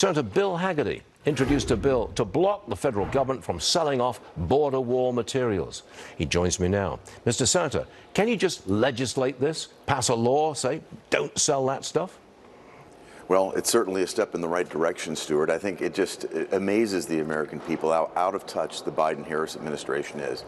Senator Bill Hagerty introduced a bill to block the federal government from selling off border wall materials. He joins me now. Mr. Senator, can you just legislate this, pass a law, say, don't sell that stuff? Well, it's certainly a step in the right direction, Stuart. I think it just amazes the American people how out of touch the Biden-Harris administration is.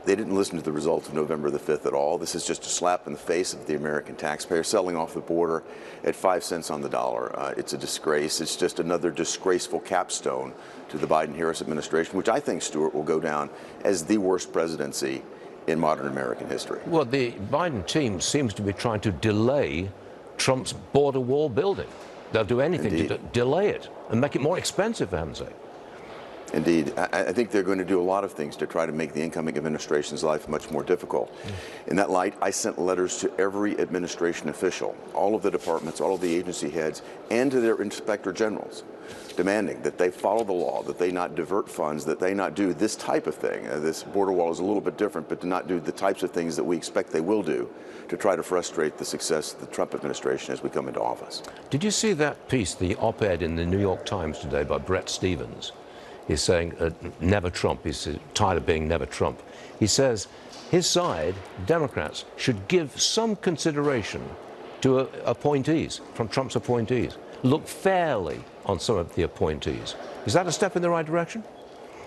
They didn't listen to the results of November the 5th at all. This is just a slap in the face of the American taxpayer, selling off the border at 5 cents on the dollar. It's a disgrace. It's just another disgraceful capstone to the Biden-Harris administration, which I think, Stuart, will go down as the worst presidency in modern American history. Well, the Biden team seems to be trying to delay Trump's border wall building. They'll do anything to delay it and make it more expensive, for heaven's sake. Indeed. I think they're going to do a lot of things to try to make the incoming administration's life much more difficult. In that light, I sent letters to every administration official, all of the departments, all of the agency heads, and to their inspector generals, demanding that they follow the law, that they not divert funds, that they not do this type of thing. This border wall is a little bit different, but to not do the types of things that we expect they will do to try to frustrate the success of the Trump administration as we come into office. Did you see that piece, the op-ed in the New York Times today by Bret Stephens? He's saying, never Trump. He's tired of being never Trump. He says his side, Democrats, should give some consideration to appointees, from Trump's appointees. Look fairly on some of the appointees. Is that a step in the right direction?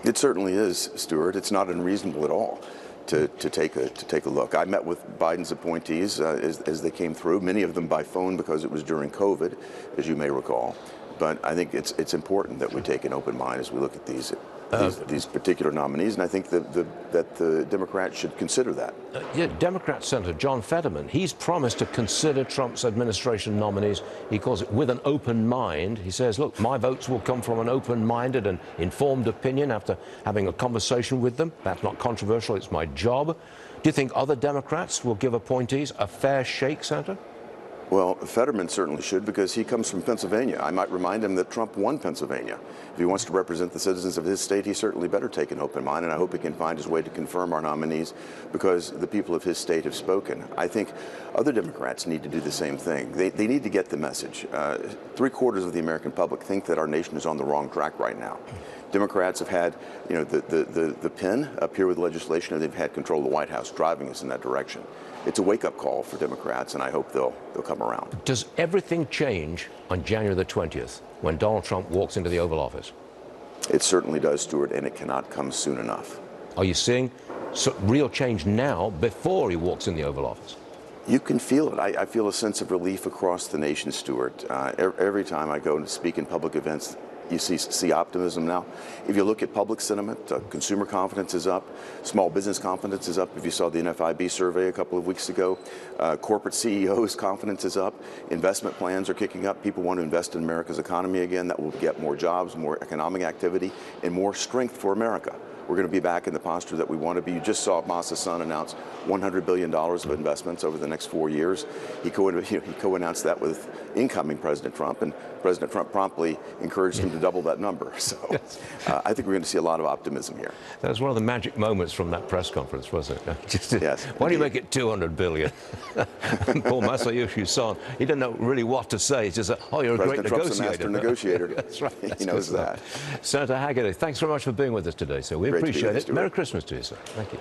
It certainly is, Stuart. It's not unreasonable at all to take a look. I met with Biden's appointees as they came through, many of them by phone because it was during COVID, as you may recall. But I think it's important that we take an open mind as we look at these particular nominees, and I think that the Democrats should consider that. Yeah, Democrat Senator John Fetterman, he's promised to consider Trump's administration nominees. He calls it with an open mind. He says, look, my votes will come from an open-minded and informed opinion after having a conversation with them. That's not controversial. It's my job. Do you think other Democrats will give appointees a fair shake, Senator? Well, Fetterman certainly should, because he comes from Pennsylvania. I might remind him that Trump won Pennsylvania. If he wants to represent the citizens of his state, he certainly better take an open mind, and I hope he can find his way to confirm our nominees because the people of his state have spoken. I think other Democrats need to do the same thing. They need to get the message. 3/4 of the American public think that our nation is on the wrong track right now. Democrats have had, the pen up here with legislation, and they've had control of the White House, driving us in that direction. It's a wake-up call for Democrats, and I hope they'll come around. Does everything change on January the 20th when Donald Trump walks into the Oval Office? It certainly does, Stuart, and it cannot come soon enough. Are you seeing real change now before he walks in the Oval Office? You can feel it. I feel a sense of relief across the nation, Stuart. Every time I go and speak in public events, you see optimism now. If you look at public sentiment, consumer confidence is up, small business confidence is up. If you saw the NFIB survey a couple of weeks ago, corporate CEOs' confidence is up, investment plans are kicking up. People want to invest in America's economy again. That will get more jobs, more economic activity, and more strength for America. We're going to be back in the posture that we want to be. You just saw Masa Son announce $100 billion of investments over the next 4 years. He co-announced that with incoming President Trump, and President Trump promptly encouraged him to double that number. So I think we're going to see a lot of optimism here. That was one of the magic moments from that press conference, wasn't it? Yes. Why do you make it $200 billion? Paul Masayoshi Son, he didn't know really what to say. He's just like, oh, you're President a great Trump's negotiator. a master negotiator. That's right. He knows that. Senator Hagerty, thanks very much for being with us today, sir. We appreciate it. Merry Christmas to you, sir. Thank you.